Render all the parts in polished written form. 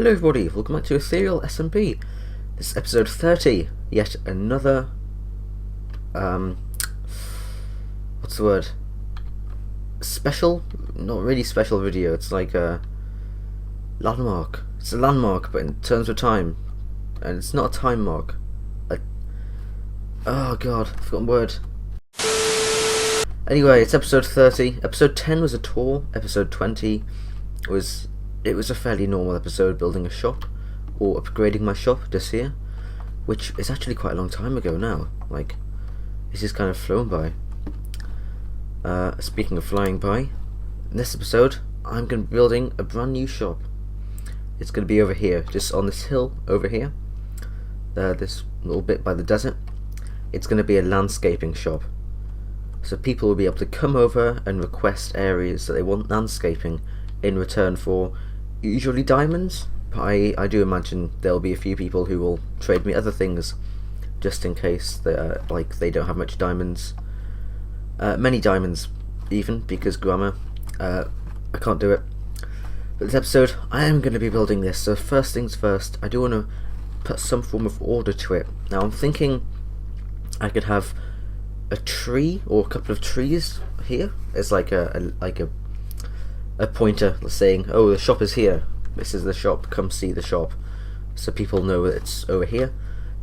Hello everybody, welcome back to Ethereal SMP. This is episode 30, yet another, what's the word? Special? Not really special video, it's like a landmark. It's a landmark, but in terms of time. And it's not a time mark. Oh god, I've forgotten word. Anyway, it's episode 30. Episode 10 was a tour, episode 20 was... It was a fairly normal episode, building a shop, or upgrading my shop just here, which is actually quite a long time ago now. Like, it's just kind of flown by. Speaking of flying by, in this episode, I'm going to be building a brand new shop. It's going to be over here, just on this hill over here, this little bit by the desert. It's going to be a landscaping shop. So people will be able to come over and request areas that they want landscaping in return for usually diamonds, but I do imagine there'll be a few people who will trade me other things just in case they don't have much diamonds, many diamonds even, because grammar, I can't do it. But this episode I am going to be building this, so first things first, I do want to put some form of order to it. Now I'm thinking I could have a tree or a couple of trees here as like a pointer saying, oh, the shop is here, this is the shop, come see the shop, so people know that it's over here.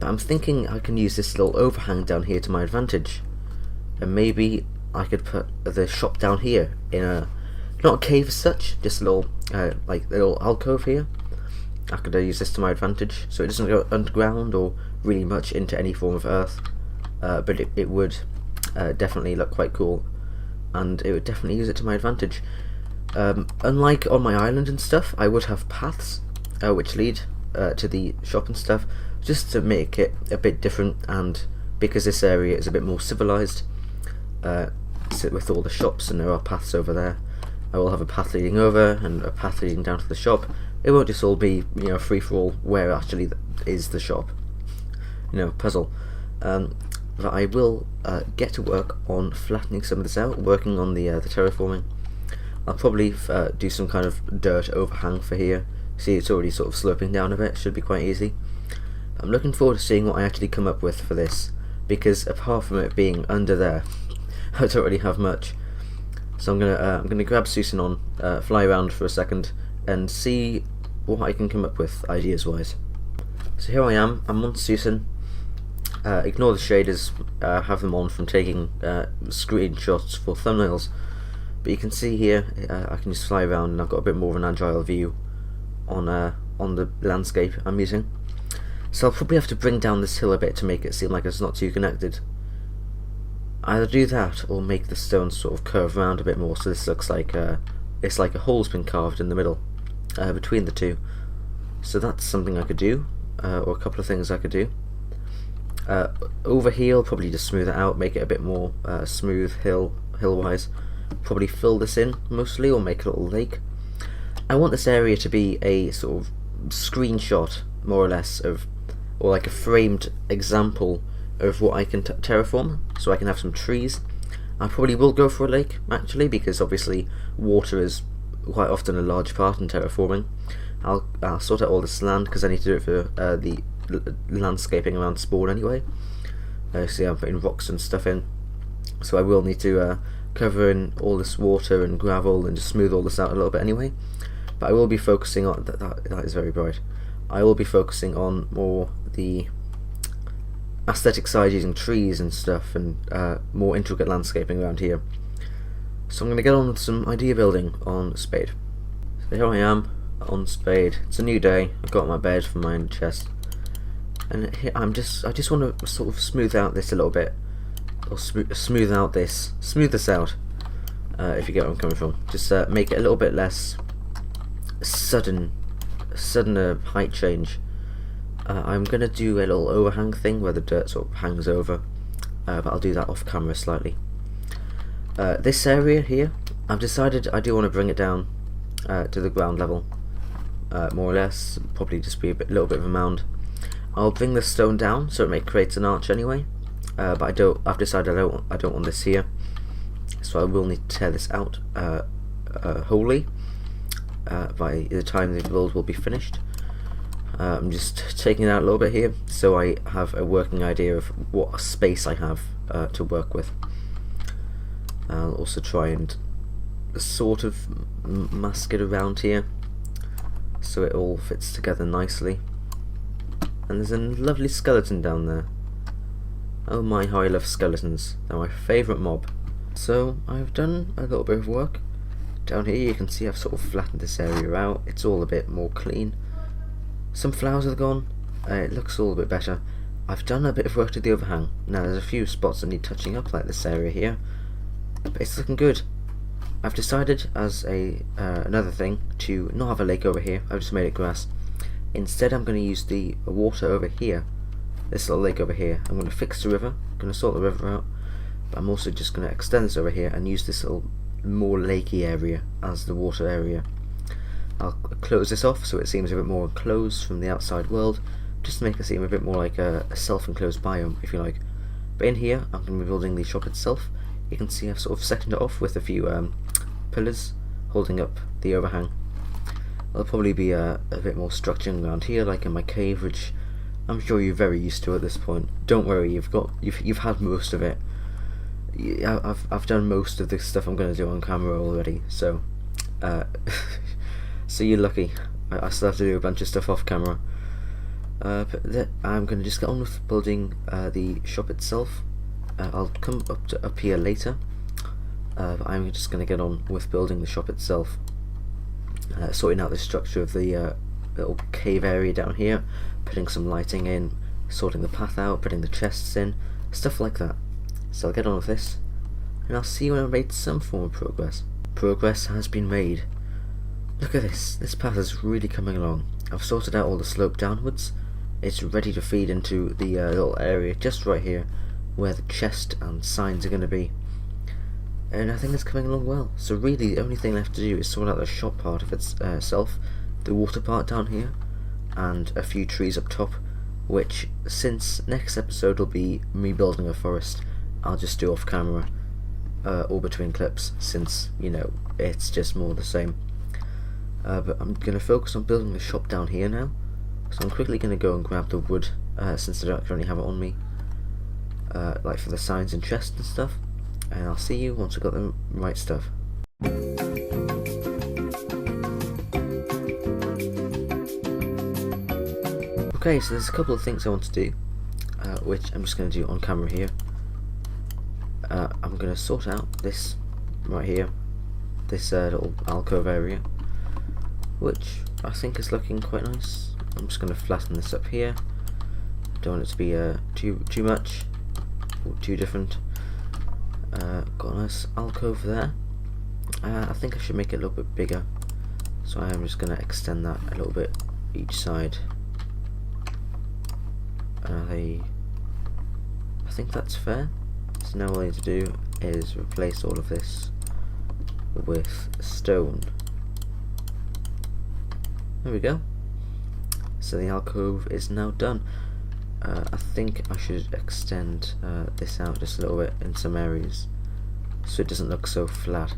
But I'm thinking I can use this little overhang down here to my advantage, and maybe I could put the shop down here in a, not a cave as such, just a little like a little alcove here. I could use this to my advantage so it doesn't go underground or really much into any form of earth, but it would definitely look quite cool, and it would definitely use it to my advantage. Unlike on my island and stuff, I would have paths which lead to the shop and stuff, just to make it a bit different, and because this area is a bit more civilized, with all the shops and there are paths over there, I will have a path leading over and a path leading down to the shop. It won't just all be, you know, free for all where actually is the shop, you know, puzzle. But I will get to work on flattening some of this out, working on the terraforming. I'll probably do some kind of dirt overhang for here. See, it's already sort of sloping down a bit, should be quite easy. I'm looking forward to seeing what I actually come up with for this, because apart from it being under there, I don't really have much. So I'm gonna grab Susan on, fly around for a second, and see what I can come up with ideas wise. So here I am, I'm on Susan. Ignore the shaders, have them on from taking screenshots for thumbnails. But you can see here, I can just fly around and I've got a bit more of an agile view on the landscape I'm using. So I'll probably have to bring down this hill a bit to make it seem like it's not too connected. Either do that or make the stones sort of curve around a bit more, so this looks like it's like a hole's been carved in the middle between the two. So that's something I could do, or a couple of things I could do. Over here I'll probably just smooth it out, make it a bit more smooth hill-wise. Probably fill this in mostly, or make a little lake. I want this area to be a sort of screenshot, more or less, of, or like a framed example of what I can terraform, so I can have some trees. I probably will go for a lake, actually, because obviously water is quite often a large part in terraforming. I'll sort out all this land, because I need to do it for the landscaping around spawn anyway. See, I'm putting rocks and stuff in, so I will need to cover in all this water and gravel and just smooth all this out a little bit anyway. But I will be focusing on that is very bright. I will be focusing on more the aesthetic side, using trees and stuff, and more intricate landscaping around here. So I'm going to get on with some idea building on Spade. So here I am on Spade. It's a new day. I've got my bed from my chest, and here I just want to sort of smooth out this a little bit, or smooth this out, if you get where I'm coming from. Just make it a little bit less sudden height change. I'm gonna do a little overhang thing where the dirt sort of hangs over, but I'll do that off camera slightly. This area here, I've decided I do want to bring it down to the ground level, more or less. Probably just be little bit of a mound. I'll bring the stone down so it creates an arch anyway. But I've decided I don't want this here, so I will need to tear this out wholly by the time the build will be finished. I'm just taking it out a little bit here so I have a working idea of what space I have to work with. I'll also try and sort of mask it around here so it all fits together nicely. And there's a lovely skeleton down there. Oh my, how I love skeletons. They're my favourite mob. So I've done a little bit of work. Down here you can see I've sort of flattened this area out. It's all a bit more clean. Some flowers are gone. It looks all a bit better. I've done a bit of work to the overhang. Now there's a few spots that need touching up, like this area here. But it's looking good. I've decided as another thing to not have a lake over here. I've just made it grass. Instead I'm going to use the water over here. This little lake over here. I'm going to fix the river. I'm going to sort the river out. But I'm also just going to extend this over here and use this little more lakey area as the water area. I'll close this off so it seems a bit more enclosed from the outside world, just to make it seem a bit more like a self-enclosed biome, if you like. But in here I'm going to be building the shop itself. You can see I've sort of sectioned it off with a few pillars holding up the overhang. There'll probably be a bit more structuring around here, like in my cave, which I'm sure you're very used to at this point. Don't worry, you've had most of it. I've done most of the stuff I'm going to do on camera already, so so you're lucky. I still have to do a bunch of stuff off camera. But I'm going to just get on with building the shop itself. I'll come up here later. But I'm just going to get on with building the shop itself. Sorting out the structure of the little cave area down here, putting some lighting in, sorting the path out, putting the chests in, stuff like that. So I'll get on with this, and I'll see you when I've made some form of progress. Progress has been made. Look at this. This path is really coming along. I've sorted out all the slope downwards. It's ready to feed into the little area just right here where the chest and signs are going to be. And I think it's coming along well. So really the only thing left to do is sort out the shop part of itself, the water part down here, and a few trees up top, which since next episode will be me building a forest, I'll just do off camera or between clips, since, you know, it's just more the same. But I'm going to focus on building the shop down here now, so I'm quickly going to go and grab the wood since I don't currently have it on me, like for the signs and chests and stuff, and I'll see you once I've got the right stuff. Okay, so there's a couple of things I want to do, which I'm just going to do on camera here. I'm going to sort out this right here, this little alcove area, which I think is looking quite nice. I'm just going to flatten this up here. Don't want it to be too much or too different. Got a nice alcove there. I think I should make it a little bit bigger, so I am just going to extend that a little bit each side. I think that's fair. So now all I need to do is replace all of this with stone. There we go. So the alcove is now done. I think I should extend this out just a little bit in some areas so it doesn't look so flat.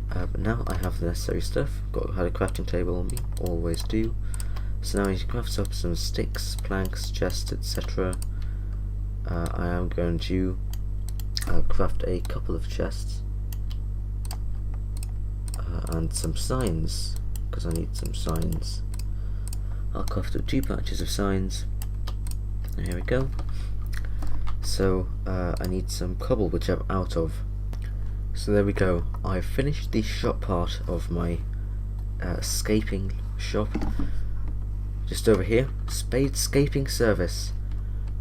But now I have the necessary stuff. Had a crafting table on me, always do. So now I need to craft up some sticks, planks, chests, etc. I am going to craft a couple of chests and some signs, because I need some signs. I'll craft up 2 patches of signs. Here we go. So I need some cobble, which I'm out of. So there we go. I've finished the shop part of my scaping shop. Just over here, Spade Scaping Service.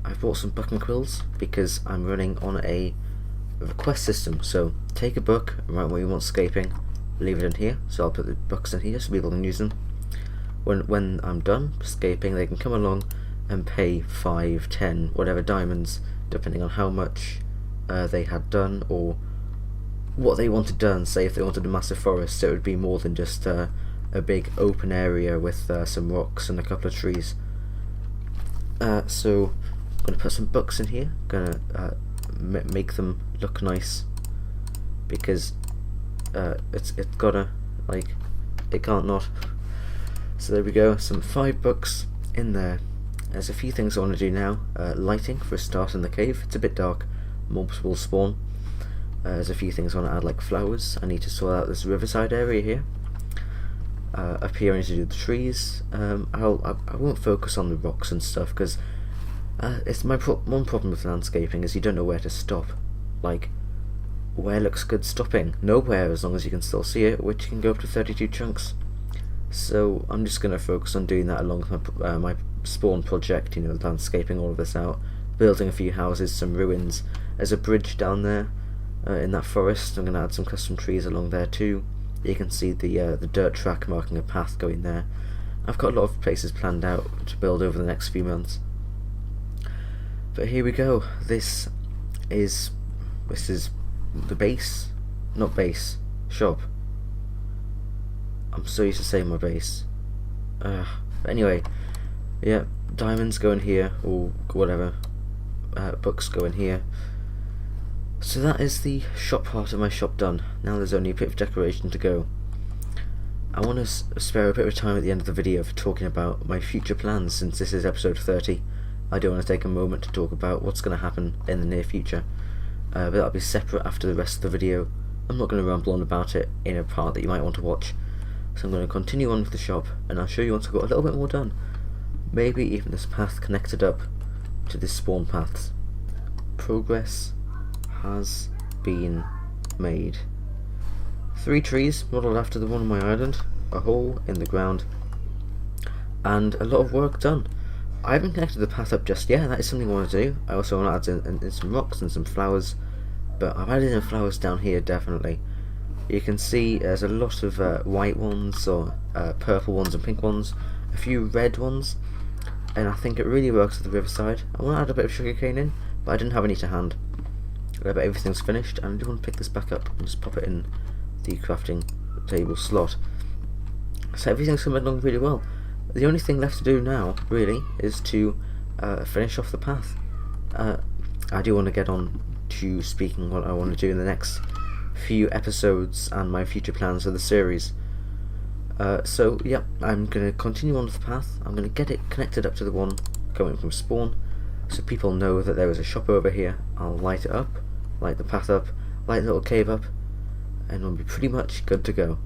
I've bought some book and quills because I'm running on a request system. So take a book, write what you want scaping, leave it in here. So I'll put the books in here so people can use them. When I'm done scaping, they can come along and pay 5, 10, whatever diamonds, depending on how much they had done or what they wanted done. Say if they wanted a massive forest, so it would be more than just a big open area with some rocks and a couple of trees. So I'm going to put some books in here, going to make them look nice, because it's gotta, like, it can't not. So there we go, some 5 books, in there. There's a few things I want to do now. Lighting for a start in the cave. It's a bit dark. Mobs will spawn. There's a few things I want to add, like flowers. I need to sort out this riverside area here. Up here I need to do the trees. I won't focus on the rocks and stuff because it's my one problem with landscaping is you don't know where to stop. Like, where looks good stopping? Nowhere, as long as you can still see it, which can go up to 32 chunks. So I'm just going to focus on doing that along with my spawn project, you know, landscaping all of this out, building a few houses, some ruins. There's a bridge down there in that forest. I'm going to add some custom trees along there too. You can see the dirt track marking a path going there. I've got a lot of places planned out to build over the next few months. But here we go. This is the base, not base, shop. I'm so used to saying my base. But anyway, yeah, diamonds go in here, or whatever. Books go in here. So that is the shop part of my shop done. Now there's only a bit of decoration to go. I want to spare a bit of time at the end of the video for talking about my future plans, since this is episode 30. I do want to take a moment to talk about what's going to happen in the near future. But that'll be separate after the rest of the video. I'm not going to ramble on about it in a part that you might want to watch. So I'm going to continue on with the shop, and I'll show you once I've got a little bit more done. Maybe even this path connected up to this spawn paths. Progress has been made. 3 trees modelled after the one on my island, a hole in the ground, and a lot of work done. I haven't connected the path up just yet. That is something I want to do. I also want to add in some rocks and some flowers, but I've added in flowers down here definitely. You can see there's a lot of white ones, or purple ones and pink ones, a few red ones, and I think it really works with the riverside. I want to add a bit of sugarcane in, but I didn't have any to hand. But everything's finished, and I do want to pick this back up and just pop it in the crafting table slot. So everything's coming along really well. The only thing left to do now, really, is to finish off the path. I do want to get on to speaking what I want to do in the next few episodes and my future plans for the series. So yeah, I'm going to continue on with the path. I'm going to get it connected up to the one coming from spawn, so people know that there is a shop over here. I'll light it up, light the path up, light the little cave up, and we'll be pretty much good to go.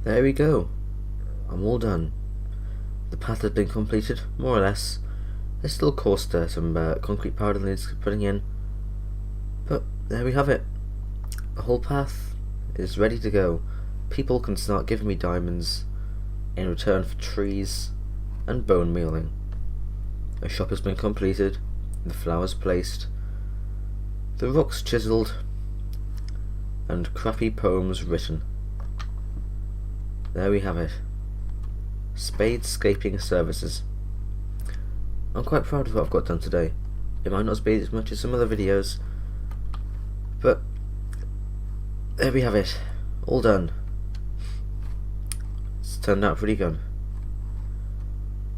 There we go. I'm all done. The path has been completed, more or less. There's still, of course, some concrete powder that needs putting in, but there we have it. The whole path is ready to go. People can start giving me diamonds in return for trees and bone mealing. A shop has been completed, the flowers placed, the rocks chiselled, and crappy poems written. There we have it. Spade Scaping Services. I'm quite proud of what I've got done today. It might not be as much as some other videos, but there we have it. All done. It's turned out pretty good.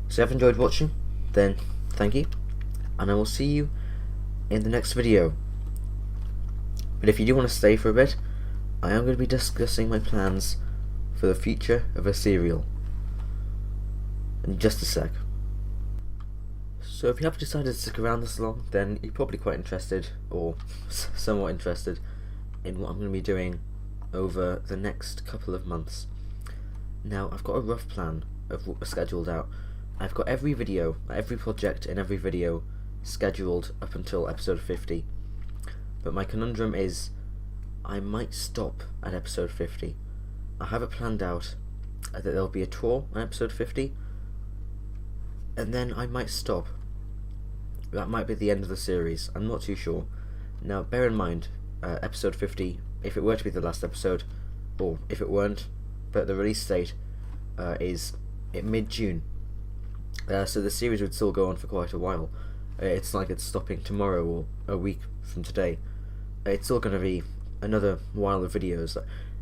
So if you've enjoyed watching, then thank you, and I will see you in the next video. But if you do want to stay for a bit, I am going to be discussing my plans for the future of Ethereal in just a sec. So if you have decided to stick around this long, then you're probably quite interested, or somewhat interested, in what I'm going to be doing over the next couple of months. Now, I've got a rough plan of what was scheduled out. I've got every video, every project in every video scheduled up until episode 50. But my conundrum is, I might stop at episode 50. I have it planned out that there'll be a tour on episode 50, and then I might stop. That might be the end of the series, I'm not too sure. Now bear in mind, episode 50, if it were to be the last episode, or if it weren't, but the release date is in mid-June. So the series would still go on for quite a while. It's like it's stopping tomorrow or a week from today. It's still going to be another while of videos.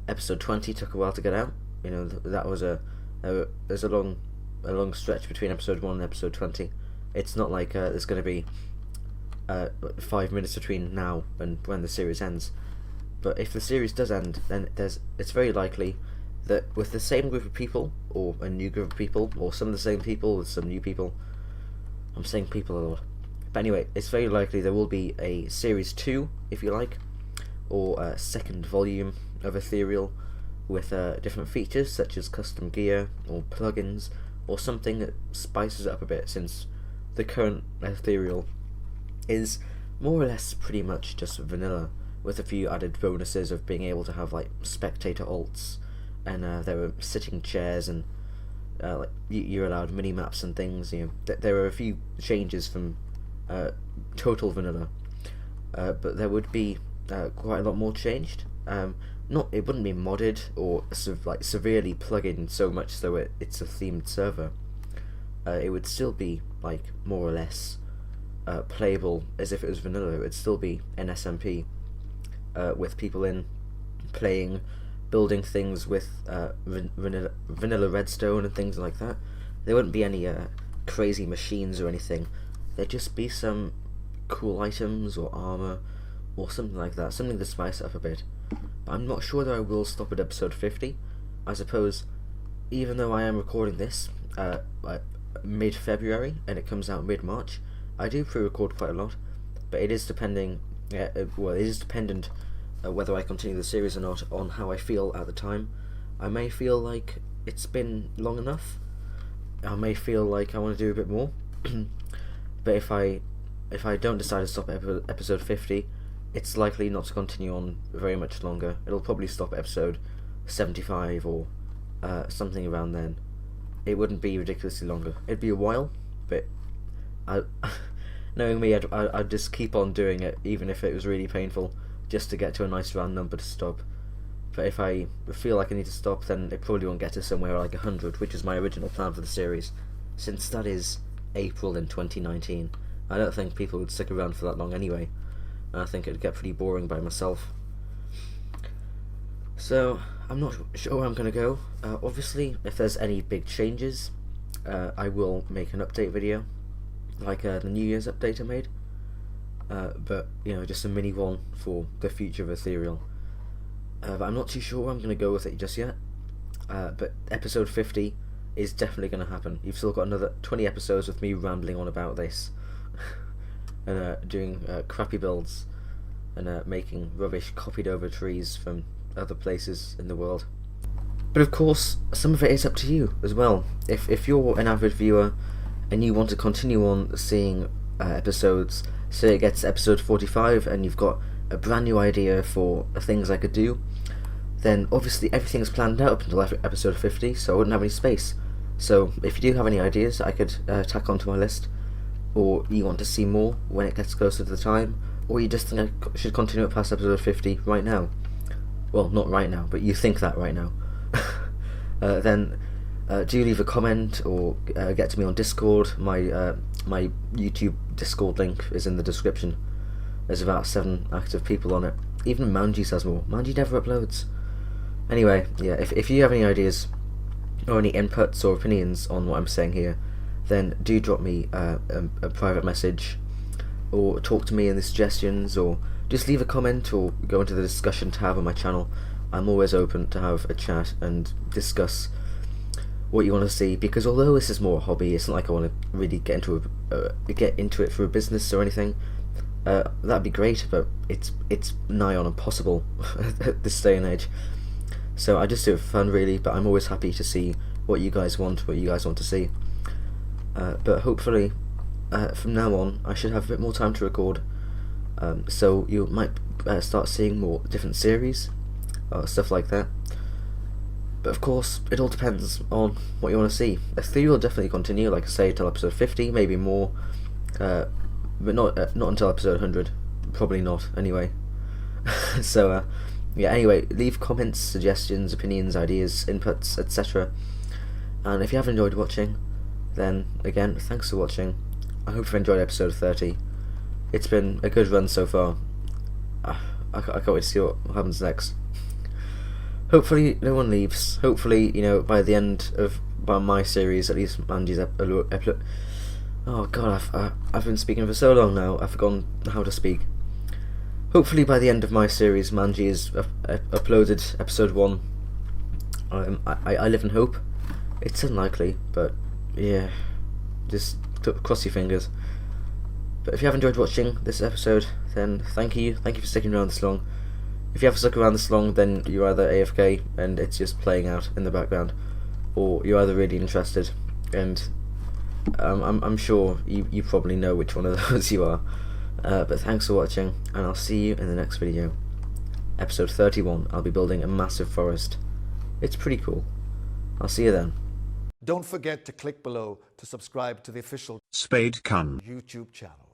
Episode 20 took a while to get out. You know, that was there's a long stretch between episode 1 and episode 20. It's not like there's going to be 5 minutes between now and when the series ends. But if the series does end, then it's very likely that with the same group of people, or a new group of people, or some of the same people with some new people. I'm saying people a lot. But anyway, it's very likely there will be a Series 2, if you like, or a second volume of Ethereal with different features such as custom gear or plugins or something that spices it up a bit, since the current Ethereal is more or less pretty much just vanilla, with a few added bonuses of being able to have like spectator alts, and there were sitting chairs, and like you're allowed mini maps and things. There are a few changes from total vanilla, but there would be quite a lot more changed. It wouldn't be modded or severely plug-in so much so it's a themed server. It would still be like more or less playable as if it was vanilla. It would still be an SMP with people in playing, building things with vanilla redstone and things like that. There wouldn't be any crazy machines or anything. There'd just be some cool items or armor or something like that, something to spice it up a bit. But I'm not sure that I will stop at episode 50. I suppose, even though I am recording this mid-February and it comes out mid-March, I do pre-record quite a lot, but it is dependent whether I continue the series or not on how I feel at the time. I may feel like it's been long enough. I may feel like I want to do a bit more. But if I don't decide to stop at episode 50, it's likely not to continue on very much longer. It'll probably stop at episode 75 or something around then. It wouldn't be ridiculously longer. It'd be a while, but knowing me, I'd just keep on doing it, even if it was really painful, just to get to a nice round number to stop. But if I feel like I need to stop, then it probably won't get to somewhere like 100, which is my original plan for the series, since that is April in 2019. I don't think people would stick around for that long anyway. I think it'd get pretty boring by myself. So, I'm not sure where I'm going to go. Obviously, if there's any big changes, I will make an update video, like the New Year's update I made. But, just a mini one for the future of Ethereal. But I'm not too sure where I'm going to go with it just yet. But episode 50 is definitely going to happen. You've still got another 20 episodes with me rambling on about this. And doing crappy builds, and making rubbish copied over trees from other places in the world. But of course, some of it is up to you as well. If you're an avid viewer and you want to continue on seeing episodes, say it gets episode 45 and you've got a brand new idea for things I could do, then obviously everything's planned out up until episode 50, so I wouldn't have any space. So if you do have any ideas I could tack onto my list, or you want to see more when it gets closer to the time, or you just think I should continue it past episode 50 right now, well, not right now, but you think that right now, then do leave a comment, or get to me on Discord. My YouTube Discord link is in the description. There's about 7 active people on it. Even Manji says more. Manji never uploads. Anyway, yeah, if you have any ideas or any inputs or opinions on what I'm saying here, then do drop me a private message, or talk to me in the suggestions, or just leave a comment or go into the discussion tab on my channel. I'm always open to have a chat and discuss what you want to see, because although this is more a hobby, it's not like I want to really get into it for a business or anything. That'd be great, but it's nigh on impossible at this day and age. So I just do it for fun, really, but I'm always happy to see what you guys want to see. But hopefully, from now on, I should have a bit more time to record, so you might start seeing more different series, stuff like that. But of course, it all depends on what you want to see. Ethereal will definitely continue, like I say, till episode 50, maybe more, but not until episode 100, probably not, anyway. So, yeah, anyway, leave comments, suggestions, opinions, ideas, inputs, etc. And if you have enjoyed watching, then again, thanks for watching. I hope you've enjoyed episode 30. It's been a good run so far. I can't wait to see what happens next. Hopefully no one leaves. Hopefully, by the end of my series, at least Manji's upload. Oh god, I've been speaking for so long now, I've forgotten how to speak. Hopefully by the end of my series, Manji has uploaded episode 1, I live in hope. It's unlikely, but yeah, just cross your fingers. But if you have enjoyed watching this episode, then thank you for sticking around this long. If you haven't stuck around this long, then you're either AFK and it's just playing out in the background, or you're either really interested, and I'm sure you probably know which one of those you are. But thanks for watching, and I'll see you in the next video. Episode 31, I'll be building a massive forest. It's pretty cool. I'll see you then. Don't forget to click below to subscribe to the official Spade YouTube channel.